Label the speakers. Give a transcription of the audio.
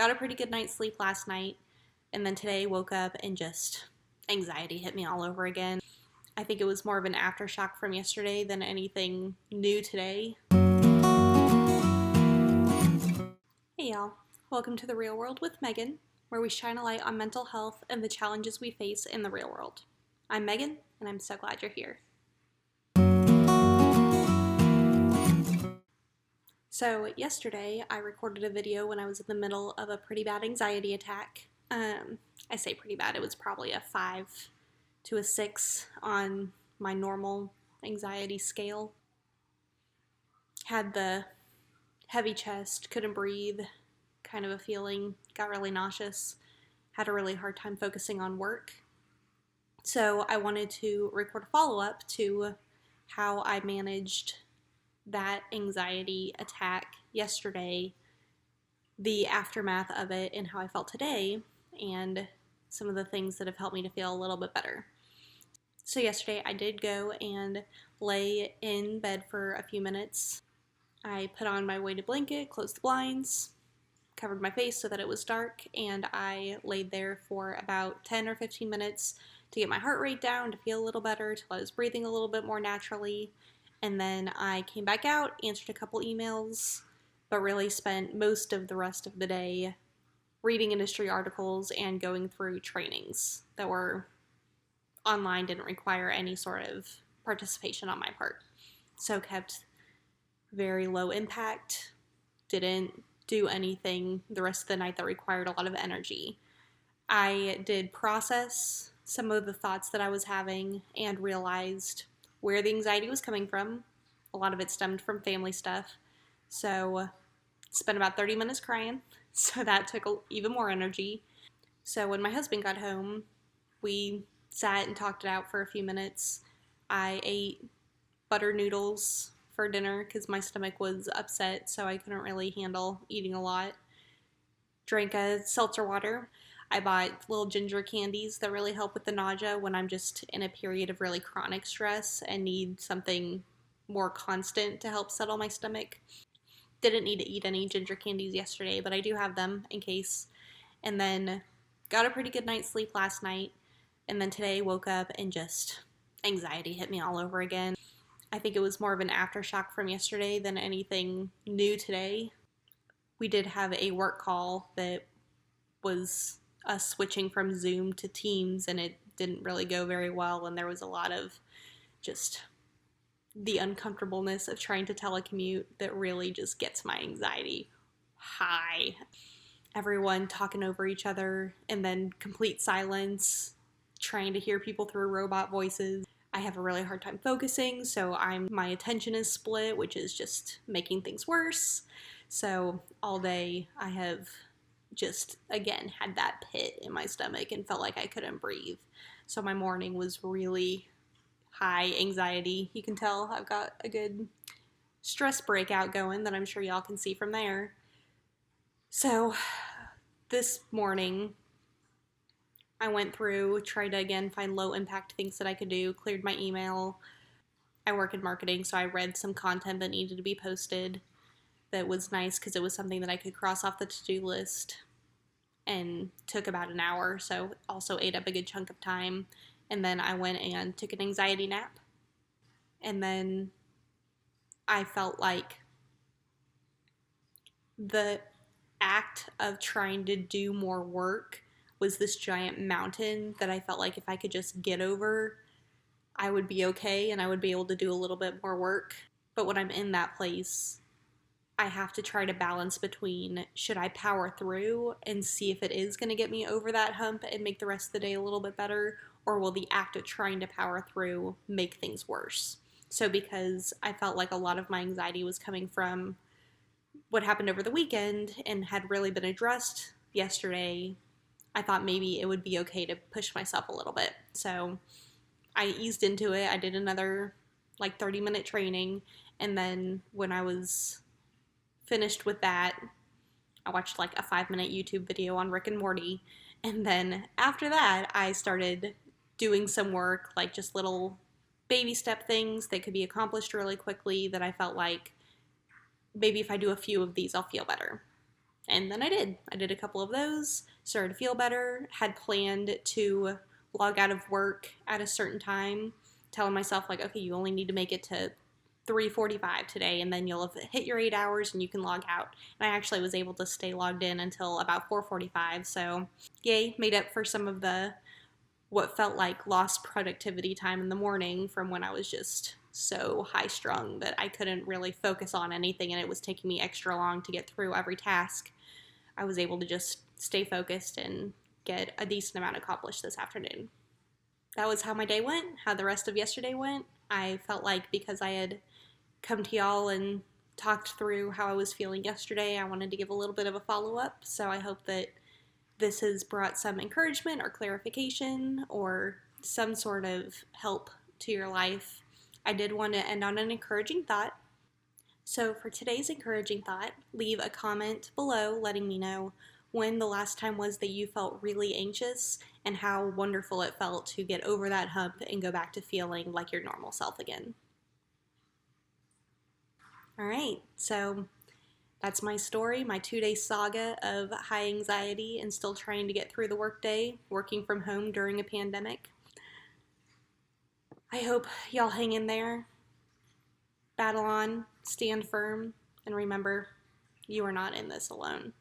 Speaker 1: got a pretty good night's sleep last night, and then today woke up and just anxiety hit me all over again. I think it was more of an aftershock from yesterday than anything new today. Hey y'all, welcome to The Real World with Megan, where we shine a light on mental health and the challenges we face in the real world. I'm Megan, and I'm so glad you're here. So yesterday I recorded a video when I was in the middle of a pretty bad anxiety attack. I say pretty bad, it was probably a 5 to a 6 on my normal anxiety scale. Had the heavy chest, couldn't breathe, kind of a feeling, got really nauseous, had a really hard time focusing on work. So I wanted to record a follow-up to how I managed that anxiety attack yesterday, the aftermath of it, and how I felt today, and some of the things that have helped me to feel a little bit better. So yesterday I did go and lay in bed for a few minutes. I put on my weighted blanket, closed the blinds, covered my face so that it was dark, and I laid there for about 10 or 15 minutes to get my heart rate down, to feel a little better, till I was breathing a little bit more naturally. And then I came back out, answered a couple emails, but really spent most of the rest of the day reading industry articles and going through trainings that were online, didn't require any sort of participation on my part. So kept very low impact, didn't do anything the rest of the night that required a lot of energy. I did process some of the thoughts that I was having and realized where the anxiety was coming from. A lot of it stemmed from family stuff. So spent about 30 minutes crying, so that took even more energy. So when my husband got home, we sat and talked it out for a few minutes. I ate butter noodles for dinner because my stomach was upset, so I couldn't really handle eating a lot. Drank a seltzer water. I bought little ginger candies that really help with the nausea when I'm just in a period of really chronic stress and need something more constant to help settle my stomach. Didn't need to eat any ginger candies yesterday, but I do have them in case. And then got a pretty good night's sleep last night, and then today woke up and just anxiety hit me all over again. I think it was more of an aftershock from yesterday than anything new today. We did have a work call that was us switching from Zoom to Teams, and it didn't really go very well, and there was a lot of just the uncomfortableness of trying to telecommute that really just gets my anxiety high. Everyone talking over each other, and then complete silence, trying to hear people through robot voices. I have a really hard time focusing, so my attention is split, which is just making things worse. So all day I have just, again, had that pit in my stomach and felt like I couldn't breathe. So my morning was really high anxiety. You can tell I've got a good stress breakout going that I'm sure y'all can see from there. So this morning I went through, tried to again find low impact things that I could do, cleared my email. I work in marketing, so I read some content that needed to be posted that was nice because it was something that I could cross off the to-do list, and took about an hour, so also ate up a good chunk of time. And then I went and took an anxiety nap. And then I felt like the act of trying to do more work was this giant mountain that I felt like if I could just get over, I would be okay and I would be able to do a little bit more work. But when I'm in that place, I have to try to balance between, should I power through and see if it is going to get me over that hump and make the rest of the day a little bit better, or will the act of trying to power through make things worse? So because I felt like a lot of my anxiety was coming from what happened over the weekend and had really been addressed yesterday, I thought maybe it would be okay to push myself a little bit. So I eased into it. I did another 30-minute training, and then when I was finished with that, I watched a 5-minute YouTube video on Rick and Morty, and then after that I started doing some work, just little baby step things that could be accomplished really quickly that I felt like maybe if I do a few of these I'll feel better. And then I did. I did a couple of those, started to feel better, had planned to log out of work at a certain time, telling myself, like, okay, you only need to make it to 3:45 today, and then you'll have hit your 8 hours and you can log out. And I actually was able to stay logged in until about 4:45. So, yay, made up for some of the what felt like lost productivity time in the morning from when I was just so high strung that I couldn't really focus on anything and it was taking me extra long to get through every task. I was able to just stay focused and get a decent amount accomplished this afternoon. That was how my day went, how the rest of yesterday went. I felt like because I had come to y'all and talked through how I was feeling yesterday, I wanted to give a little bit of a follow up. So I hope that this has brought some encouragement or clarification or some sort of help to your life. I did want to end on an encouraging thought. So for today's encouraging thought, leave a comment below letting me know when the last time was that you felt really anxious and how wonderful it felt to get over that hump and go back to feeling like your normal self again. All right, so that's my story, my 2-day saga of high anxiety and still trying to get through the workday, working from home during a pandemic. I hope y'all hang in there, battle on, stand firm, and remember, you are not in this alone.